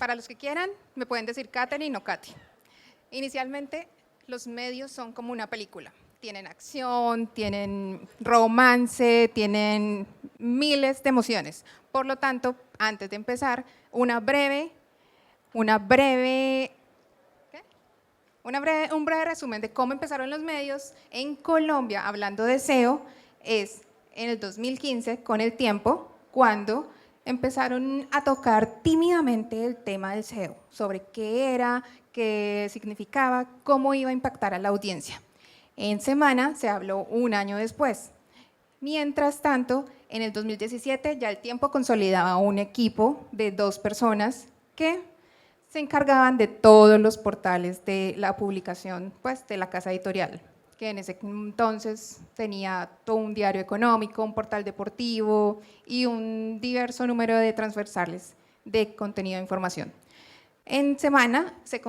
para los que quieran, me pueden decir Katherine o Katy. Inicialmente, los medios son como una película. Tienen acción, tienen romance, tienen miles de emociones. Por lo tanto, antes de empezar, un breve resumen de cómo empezaron los medios en Colombia, hablando de SEO, es en el 2015, con el tiempo, cuando empezaron a tocar tímidamente el tema del SEO, sobre qué era, qué significaba, cómo iba a impactar a la audiencia. En Semana se habló un año después. Mientras tanto, en el 2017 ya el tiempo consolidaba un equipo de 2 personas que se encargaban de todos los portales de la publicación, pues, de la casa editorial, que en ese entonces tenía todo un diario económico, un portal deportivo y un diverso número de transversales de contenido de información. En Semana se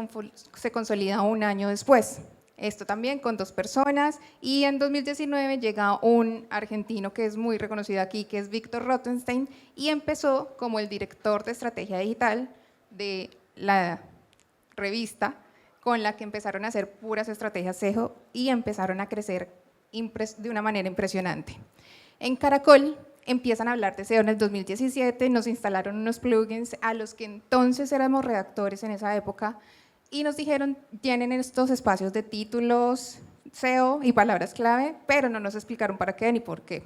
consolida un año después, esto también con 2 personas, y en 2019 llega un argentino que es muy reconocido aquí, que es Víctor Rothenstein, y empezó como el director de estrategia digital de la revista, con la que empezaron a hacer puras estrategias SEO y empezaron a crecer de una manera impresionante. En Caracol empiezan a hablar de SEO en el 2017, nos instalaron unos plugins a los que entonces éramos redactores en esa época y nos dijeron, tienen estos espacios de títulos SEO y palabras clave, pero no nos explicaron para qué ni por qué.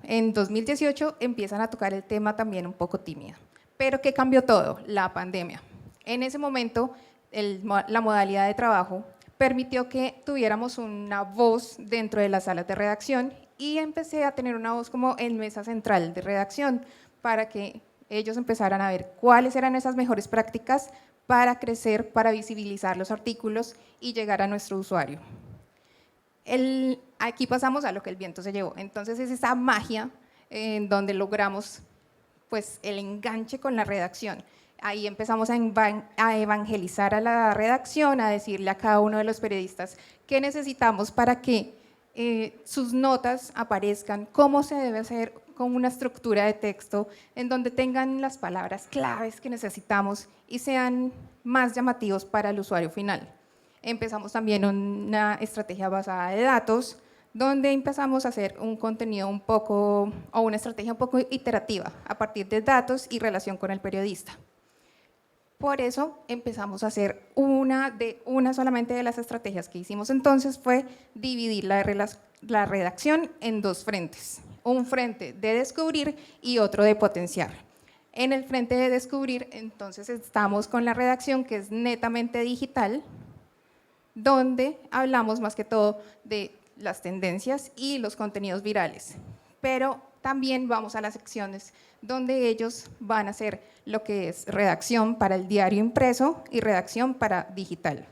En 2018 empiezan a tocar el tema también un poco tímido. Pero ¿qué cambió todo? La pandemia. En ese momento, la modalidad de trabajo permitió que tuviéramos una voz dentro de las salas de redacción y empecé a tener una voz como en mesa central de redacción para que ellos empezaran a ver cuáles eran esas mejores prácticas para crecer, para visibilizar los artículos y llegar a nuestro usuario. Aquí pasamos a lo que el viento se llevó. Entonces es esa magia en donde logramos pues, el enganche con la redacción. Ahí empezamos a evangelizar a la redacción, a decirle a cada uno de los periodistas qué necesitamos para que sus notas aparezcan, cómo se debe hacer con una estructura de texto en donde tengan las palabras claves que necesitamos y sean más llamativos para el usuario final. Empezamos también una estrategia basada de datos, donde empezamos a hacer un contenido un poco, o una estrategia un poco iterativa, a partir de datos y relación con el periodista. Por eso empezamos a hacer una solamente de las estrategias que hicimos entonces fue dividir la redacción en 2 frentes. Un frente de descubrir y otro de potenciar. En el frente de descubrir, entonces estamos con la redacción que es netamente digital, donde hablamos más que todo de las tendencias y los contenidos virales, pero también vamos a las secciones donde ellos van a hacer lo que es redacción para el diario impreso y redacción para digital.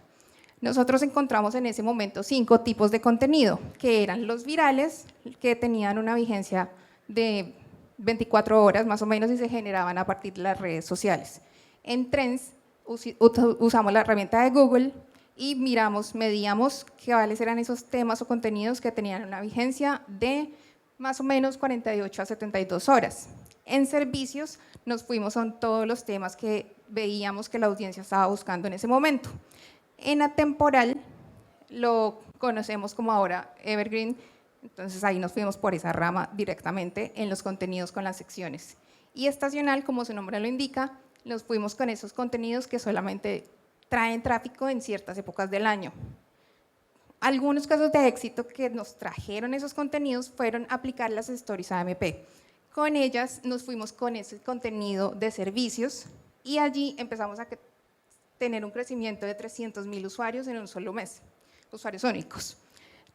Nosotros encontramos en ese momento 5 tipos de contenido, que eran los virales, que tenían una vigencia de 24 horas más o menos y se generaban a partir de las redes sociales. En Trends usamos la herramienta de Google y medíamos cuáles eran esos temas o contenidos que tenían una vigencia de más o menos 48 a 72 horas. En servicios nos fuimos a todos los temas que veíamos que la audiencia estaba buscando en ese momento. En atemporal lo conocemos como ahora Evergreen, entonces ahí nos fuimos por esa rama directamente en los contenidos con las secciones. Y estacional, como su nombre lo indica, nos fuimos con esos contenidos que solamente traen tráfico en ciertas épocas del año. Algunos casos de éxito que nos trajeron esos contenidos fueron aplicar las stories AMP. Con ellas nos fuimos con ese contenido de servicios y allí empezamos a tener un crecimiento de 300.000 usuarios en un solo mes, usuarios únicos.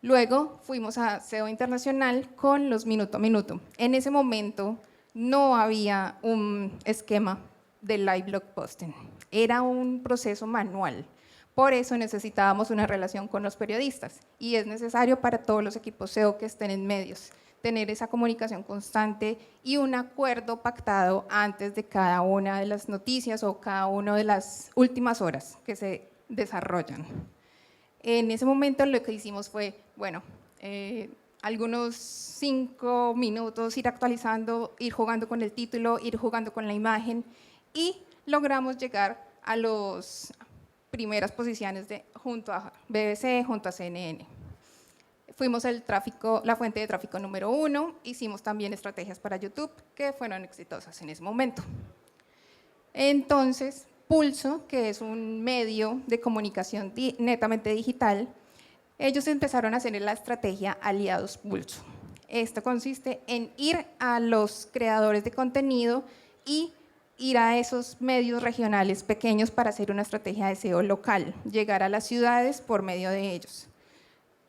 Luego fuimos a SEO Internacional con los minuto a minuto. En ese momento no había un esquema de live blog posting, era un proceso manual. Por eso necesitábamos una relación con los periodistas y es necesario para todos los equipos SEO que estén en medios tener esa comunicación constante y un acuerdo pactado antes de cada una de las noticias o cada una de las últimas horas que se desarrollan. En ese momento lo que hicimos fue, bueno, algunos 5 minutos ir actualizando, ir jugando con el título, ir jugando con la imagen y logramos llegar a las primeras posiciones junto a BBC, junto a CNN. Fuimos la fuente de tráfico número 1, hicimos también estrategias para YouTube que fueron exitosas en ese momento. Entonces, Pulso, que es un medio de comunicación netamente digital, ellos empezaron a hacer la estrategia Aliados Pulso. Esto consiste en ir a los creadores de contenido y ir a esos medios regionales pequeños para hacer una estrategia de SEO local, llegar a las ciudades por medio de ellos.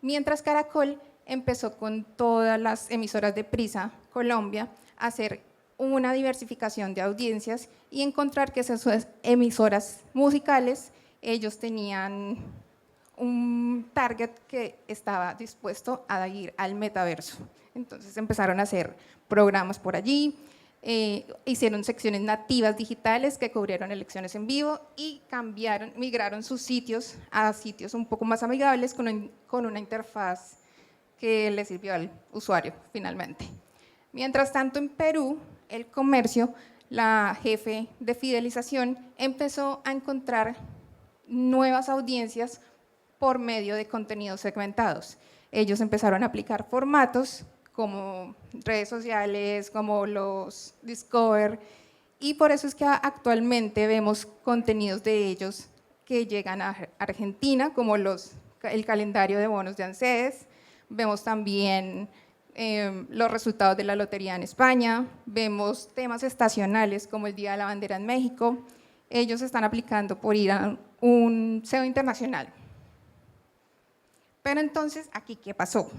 Mientras Caracol empezó con todas las emisoras de Prisa Colombia a hacer una diversificación de audiencias y encontrar que esas emisoras musicales, ellos tenían un target que estaba dispuesto a ir al metaverso. Entonces empezaron a hacer programas por allí, hicieron secciones nativas digitales que cubrieron elecciones en vivo y migraron sus sitios a sitios un poco más amigables con una interfaz que le sirvió al usuario finalmente. Mientras tanto, en Perú, el comercio, la jefe de fidelización, empezó a encontrar nuevas audiencias por medio de contenidos segmentados. Ellos empezaron a aplicar formatos como redes sociales, como los Discover, y por eso es que actualmente vemos contenidos de ellos que llegan a Argentina, como el calendario de bonos de ANSES, vemos también los resultados de la lotería en España, vemos temas estacionales como el Día de la Bandera en México. Ellos están aplicando por ir a un SEO internacional. Pero entonces, ¿aquí qué pasó?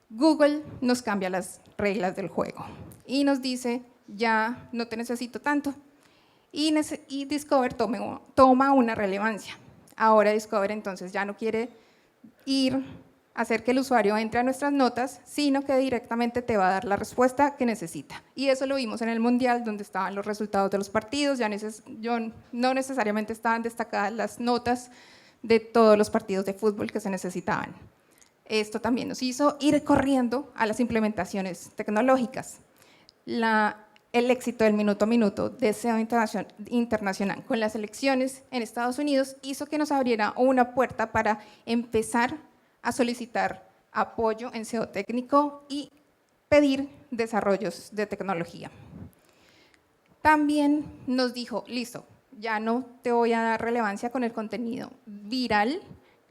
Google nos cambia las reglas del juego y nos dice, ya no te necesito tanto, y Discover toma una relevancia. Ahora Discover entonces ya no quiere hacer que el usuario entre a nuestras notas, sino que directamente te va a dar la respuesta que necesita. Y eso lo vimos en el Mundial, donde estaban los resultados de los partidos, no necesariamente estaban destacadas las notas de todos los partidos de fútbol que se necesitaban. Esto también nos hizo ir corriendo a las implementaciones tecnológicas. El éxito del minuto a minuto de SEO internacional con las elecciones en Estados Unidos hizo que nos abriera una puerta para empezar a solicitar apoyo en SEO técnico y pedir desarrollos de tecnología. También nos dijo, listo, ya no te voy a dar relevancia con el contenido viral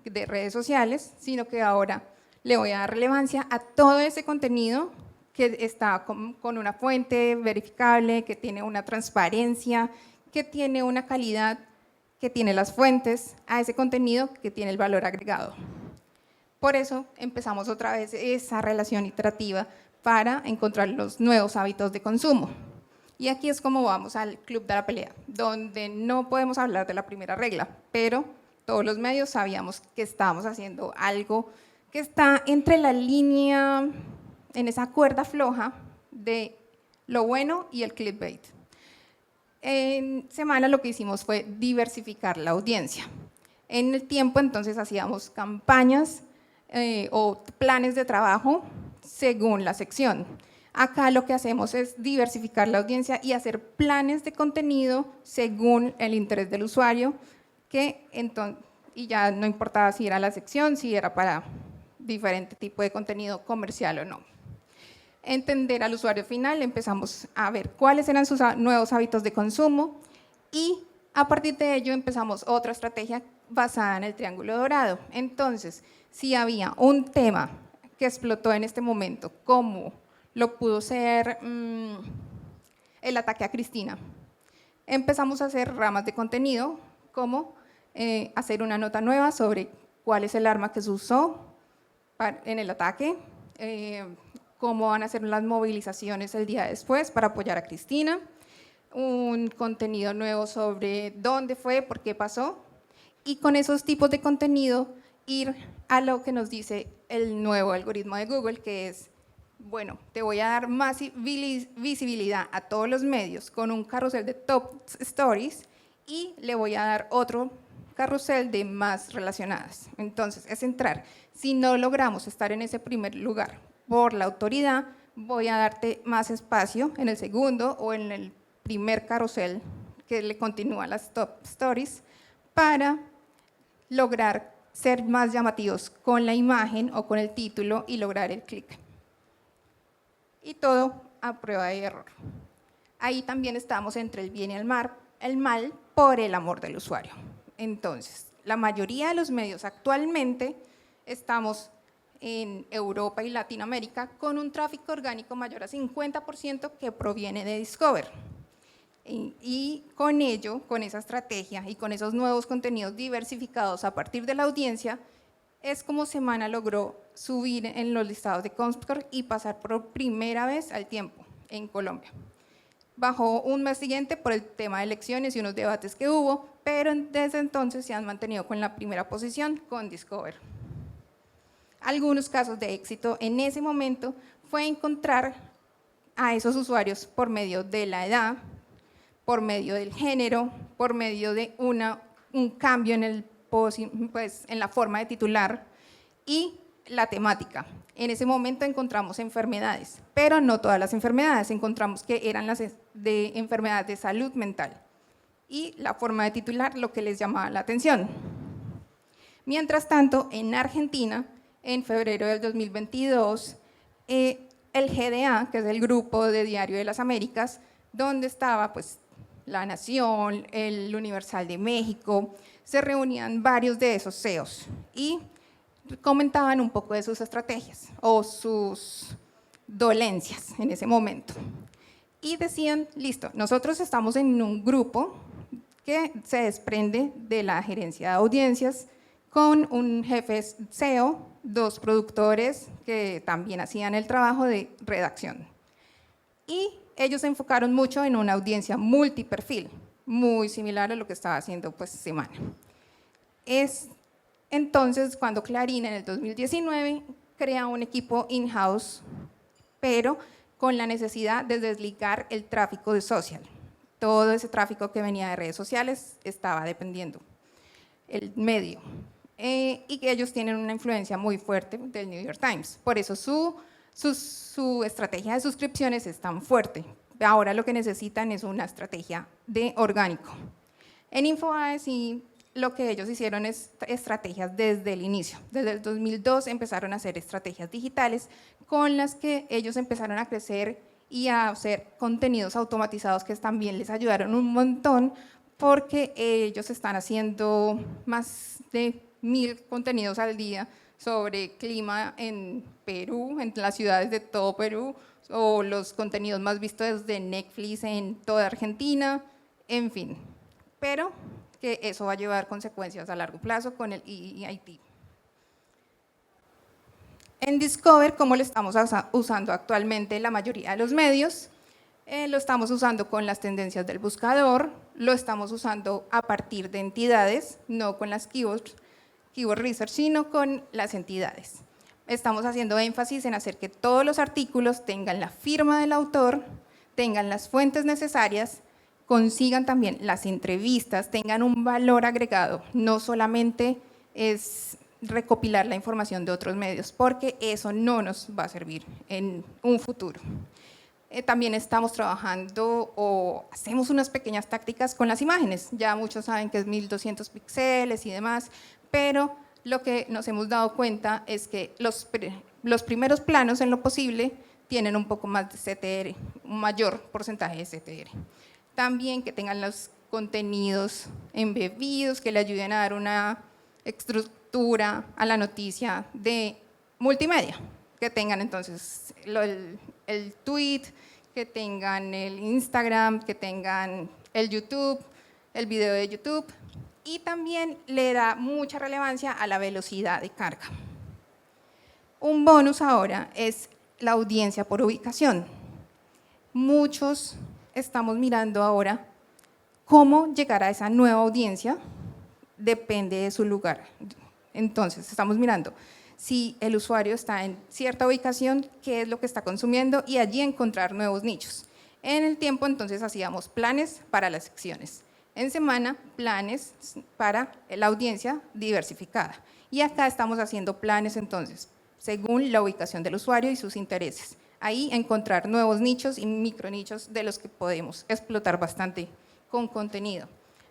de redes sociales, sino que ahora le voy a dar relevancia a todo ese contenido que está con una fuente verificable, que tiene una transparencia, que tiene una calidad, que tiene las fuentes, a ese contenido que tiene el valor agregado. Por eso empezamos otra vez esa relación iterativa para encontrar los nuevos hábitos de consumo. Y aquí es como vamos al club de la pelea, donde no podemos hablar de la primera regla, pero todos los medios sabíamos que estábamos haciendo algo que está entre la línea, en esa cuerda floja de lo bueno y el clickbait. En Semana lo que hicimos fue diversificar la audiencia. En el tiempo entonces hacíamos campañas o planes de trabajo según la sección. Acá lo que hacemos es diversificar la audiencia y hacer planes de contenido según el interés del usuario, y ya no importaba si era la sección, si era para diferente tipo de contenido comercial o no. Entender al usuario final, empezamos a ver cuáles eran sus nuevos hábitos de consumo y a partir de ello empezamos otra estrategia basada en el triángulo dorado. Entonces, si había un tema que explotó en este momento, como lo pudo ser el ataque a Cristina, empezamos a hacer ramas de contenido, como hacer una nota nueva sobre cuál es el arma que se usó en el ataque, cómo van a ser las movilizaciones el día después para apoyar a Cristina, un contenido nuevo sobre dónde fue, por qué pasó, y con esos tipos de contenido ir a lo que nos dice el nuevo algoritmo de Google, que es, bueno, te voy a dar más visibilidad a todos los medios con un carrusel de top stories y le voy a dar otro carrusel de más relacionadas. Entonces, es entrar. Si no logramos estar en ese primer lugar por la autoridad, voy a darte más espacio en el segundo o en el primer carrusel que le continúa las top stories, para lograr ser más llamativos con la imagen o con el título y lograr el clic. Y todo a prueba de error. Ahí también estamos entre el bien y el mal por el amor del usuario. Entonces, la mayoría de los medios actualmente estamos en Europa y Latinoamérica con un tráfico orgánico mayor a 50% que proviene de Discover. Y con ello, con esa estrategia y con esos nuevos contenidos diversificados a partir de la audiencia, es como Semana logró subir en los listados de Comscore y pasar por primera vez al tiempo en Colombia. Bajó un mes siguiente por el tema de elecciones y unos debates que hubo, pero desde entonces se han mantenido con la primera posición con Discover. Algunos casos de éxito en ese momento fue encontrar a esos usuarios por medio de la edad, por medio del género, por medio de un cambio en, en la forma de titular y la temática. En ese momento encontramos enfermedades, pero no todas las enfermedades, encontramos que eran las de enfermedades de salud mental y la forma de titular lo que les llamaba la atención. Mientras tanto, en Argentina, en febrero del 2022, el GDA, que es el Grupo de Diario de las Américas, donde estaba pues, La Nación, el Universal de México, se reunían varios de esos CEOs y comentaban un poco de sus estrategias o sus dolencias en ese momento. Y decían, listo, nosotros estamos en un grupo que se desprende de la gerencia de audiencias con un jefe SEO, 2 productores que también hacían el trabajo de redacción. Y ellos se enfocaron mucho en una audiencia multiperfil, muy similar a lo que estaba haciendo pues Semana. Es entonces cuando Clarín en el 2019 crea un equipo in-house, pero con la necesidad de desligar el tráfico de social. Todo ese tráfico que venía de redes sociales estaba dependiendo el medio. Y que ellos tienen una influencia muy fuerte del New York Times. Por eso su estrategia de suscripciones es tan fuerte. Ahora lo que necesitan es una estrategia de orgánico. En InfoBase sí, lo que ellos hicieron es estrategias desde el inicio. Desde el 2002 empezaron a hacer estrategias digitales con las que ellos empezaron a crecer y a hacer contenidos automatizados que también les ayudaron un montón porque ellos están haciendo más de 1000 contenidos al día sobre clima en Perú, en las ciudades de todo Perú, o los contenidos más vistos de Netflix en toda Argentina, en fin. Pero que eso va a llevar consecuencias a largo plazo con el EIT. En Discover, ¿cómo lo estamos usando actualmente la mayoría de los medios? Lo estamos usando con las tendencias del buscador, lo estamos usando a partir de entidades, no con las keyword research, sino con las entidades. Estamos haciendo énfasis en hacer que todos los artículos tengan la firma del autor, tengan las fuentes necesarias, consigan también las entrevistas, tengan un valor agregado, no solamente es recopilar la información de otros medios, porque eso no nos va a servir en un futuro. También estamos trabajando o hacemos unas pequeñas tácticas con las imágenes, ya muchos saben que es 1200 píxeles y demás, pero lo que nos hemos dado cuenta es que los primeros planos en lo posible tienen un poco más de CTR, un mayor porcentaje de CTR. También que tengan los contenidos embebidos, que le ayuden a dar una estructura a la noticia de multimedia, que tengan entonces el tweet, que tengan el Instagram, que tengan el YouTube, el video de YouTube, y también le da mucha relevancia a la velocidad de carga. Un bonus ahora es la audiencia por ubicación. Muchos estamos mirando ahora cómo llegar a esa nueva audiencia, depende de su lugar. Entonces, estamos mirando si el usuario está en cierta ubicación, qué es lo que está consumiendo y allí encontrar nuevos nichos. En el tiempo, entonces, hacíamos planes para las secciones. En Semana, planes para la audiencia diversificada. Y acá estamos haciendo planes, entonces, según la ubicación del usuario y sus intereses. Ahí encontrar nuevos nichos y micronichos de los que podemos explotar bastante con contenido.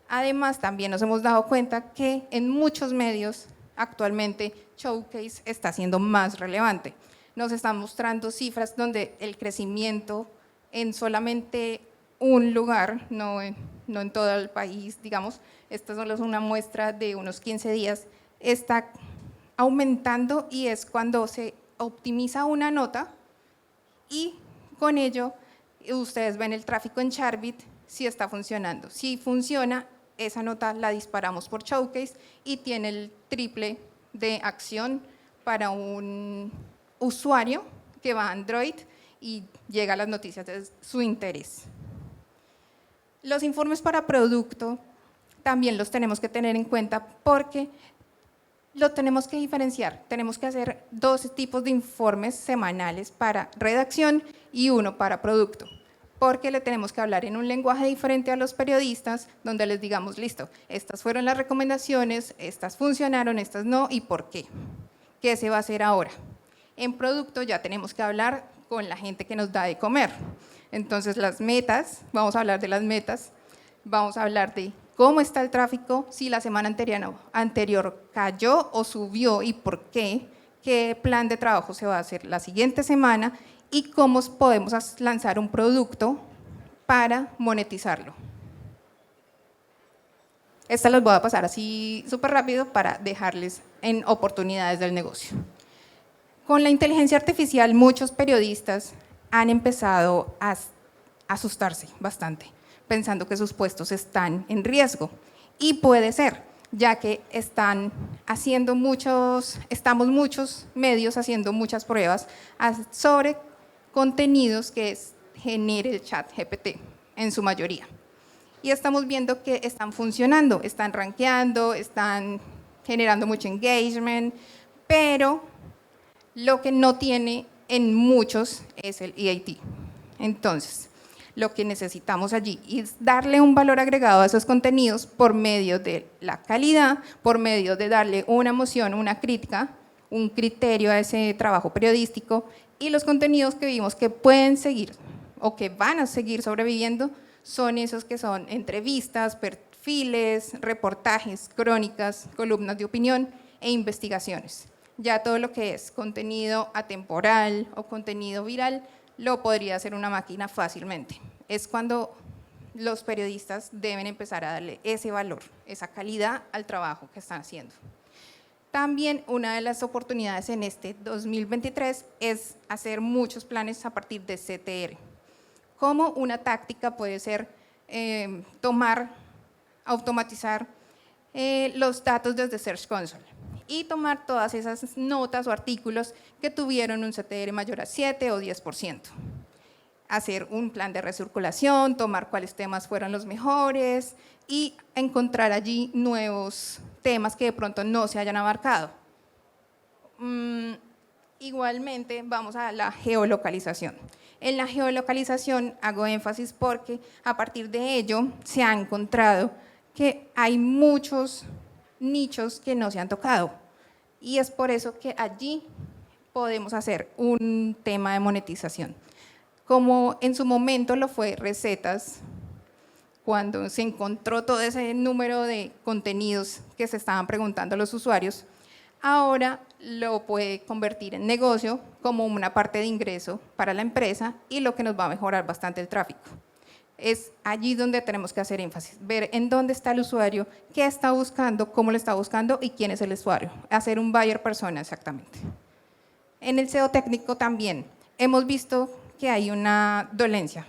Además, también nos hemos dado cuenta que en muchos medios actualmente Showcase está siendo más relevante. Nos están mostrando cifras donde el crecimiento en solamente un lugar, no en todo el país, digamos, esta solo es una muestra de unos 15 días, está aumentando y es cuando se optimiza una nota y con ello ustedes ven el tráfico en Charbit si está funcionando. Si funciona, esa nota la disparamos por Showcase y tiene el triple de acción para un usuario que va a Android y llega a las noticias de su interés. Los informes para producto también los tenemos que tener en cuenta porque lo tenemos que diferenciar. Tenemos que hacer 2 tipos de informes semanales para redacción y uno para producto, porque le tenemos que hablar en un lenguaje diferente a los periodistas, donde les digamos, listo, estas fueron las recomendaciones, estas funcionaron, estas no, y por qué. ¿Qué se va a hacer ahora? En producto ya tenemos que hablar con la gente que nos da de comer. Entonces las metas, vamos a hablar de las metas, vamos a hablar de cómo está el tráfico, si la semana anterior cayó o subió y por qué plan de trabajo se va a hacer la siguiente semana y cómo podemos lanzar un producto para monetizarlo. Estas las voy a pasar así súper rápido para dejarles en oportunidades del negocio. Con la inteligencia artificial, muchos periodistas han empezado a asustarse bastante, pensando que sus puestos están en riesgo. Y puede ser, ya que estamos muchos medios haciendo muchas pruebas sobre contenidos que genere el chat GPT en su mayoría. Y estamos viendo que están funcionando, están rankeando, están generando mucho engagement, pero lo que no tiene en muchos es el EAT. Entonces, lo que necesitamos allí es darle un valor agregado a esos contenidos por medio de la calidad, por medio de darle una emoción, una crítica, un criterio a ese trabajo periodístico, y los contenidos que vimos que pueden seguir o que van a seguir sobreviviendo son esos que son entrevistas, perfiles, reportajes, crónicas, columnas de opinión e investigaciones. Ya todo lo que es contenido atemporal o contenido viral lo podría hacer una máquina fácilmente. Es cuando los periodistas deben empezar a darle ese valor, esa calidad al trabajo que están haciendo. También una de las oportunidades en este 2023 es hacer muchos planes a partir de CTR. Como una táctica puede ser automatizar los datos desde Search Console y tomar todas esas notas o artículos que tuvieron un CTR mayor a 7 o 10%. Hacer un plan de recirculación, tomar cuáles temas fueron los mejores y encontrar allí nuevos temas que de pronto no se hayan abarcado. Igualmente, vamos a la geolocalización. En la geolocalización hago énfasis porque a partir de ello se ha encontrado que hay muchos nichos que no se han tocado y es por eso que allí podemos hacer un tema de monetización. Como en su momento lo fue recetas, cuando se encontró todo ese número de contenidos que se estaban preguntando los usuarios, ahora lo puede convertir en negocio como una parte de ingreso para la empresa y lo que nos va a mejorar bastante el tráfico. Es allí donde tenemos que hacer énfasis, ver en dónde está el usuario, qué está buscando, cómo lo está buscando y quién es el usuario, hacer un buyer persona exactamente. En el SEO técnico también hemos visto que hay una dolencia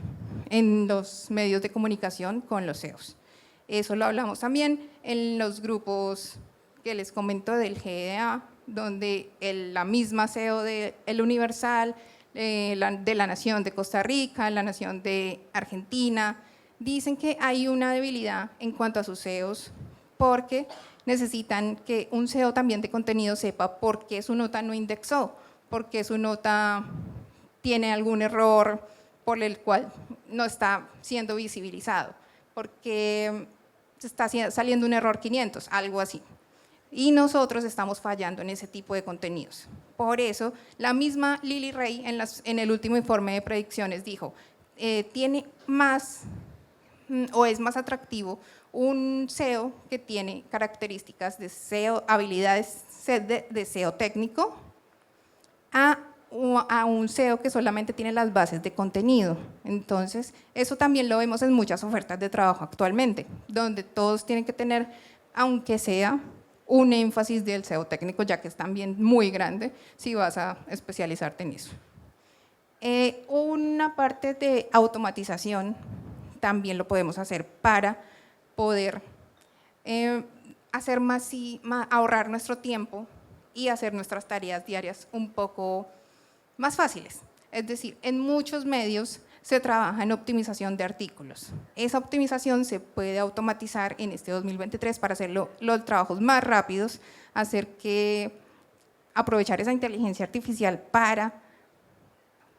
en los medios de comunicación con los SEOs. Eso lo hablamos también en los grupos que les comento del GDA, donde la misma SEO de El Universal, de la Nación de Costa Rica, la Nación de Argentina, dicen que hay una debilidad en cuanto a sus SEOs porque necesitan que un SEO también de contenido sepa por qué su nota no indexó, por qué su nota tiene algún error por el cual no está siendo visibilizado, porque está saliendo un error 500, algo así. Y nosotros estamos fallando en ese tipo de contenidos. Por eso, la misma Lily Rey en el último informe de predicciones dijo, tiene más o es más atractivo un SEO que tiene características de SEO, habilidades de SEO técnico, a un SEO que solamente tiene las bases de contenido. Entonces, eso también lo vemos en muchas ofertas de trabajo actualmente, donde todos tienen que tener, aunque sea un énfasis del SEO técnico, ya que es también muy grande si vas a especializarte en eso. Una parte de automatización también lo podemos hacer para poder hacer ahorrar nuestro tiempo y hacer nuestras tareas diarias un poco más fáciles. Es decir, en muchos medios se trabaja en optimización de artículos. Esa optimización se puede automatizar en este 2023 para hacer los trabajos más rápidos, aprovechar esa inteligencia artificial para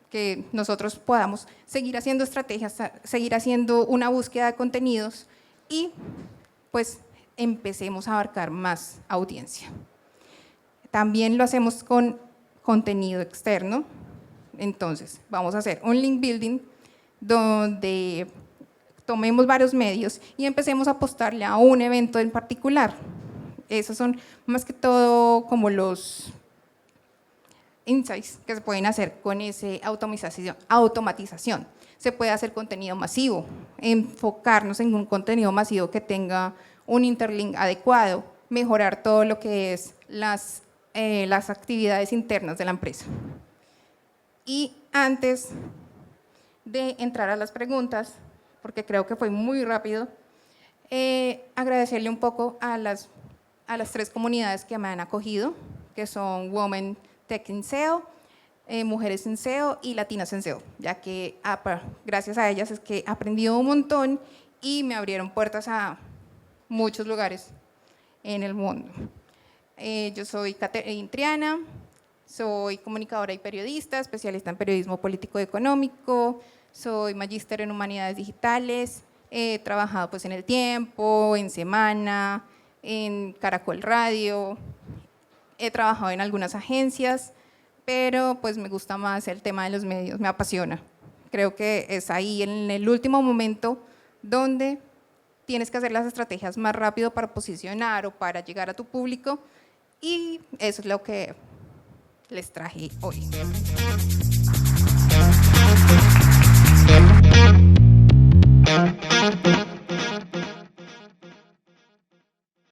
que nosotros podamos seguir haciendo estrategias, seguir haciendo una búsqueda de contenidos y pues empecemos a abarcar más audiencia. También lo hacemos con contenido externo. Entonces, vamos a hacer un link building donde tomemos varios medios y empecemos a apostarle a un evento en particular. Esos son más que todo como los insights que se pueden hacer con esa automatización. Se puede hacer contenido masivo, enfocarnos en un contenido masivo que tenga un interlink adecuado, mejorar todo lo que es las actividades internas de la empresa. Y antes de entrar a las preguntas, porque creo que fue muy rápido, agradecerle un poco a las 3 comunidades que me han acogido, que son Women Tech in SEO, Mujeres en SEO y Latinas en SEO, ya que gracias a ellas es que he aprendido un montón y me abrieron puertas a muchos lugares en el mundo. Yo soy Caterina Triana, soy comunicadora y periodista, especialista en periodismo político y económico, soy magíster en humanidades digitales, he trabajado pues en El Tiempo, en Semana, en Caracol Radio, he trabajado en algunas agencias, pero pues me gusta más el tema de los medios, me apasiona. Creo que es ahí en el último momento donde tienes que hacer las estrategias más rápido para posicionar o para llegar a tu público, y eso es lo que les traje hoy.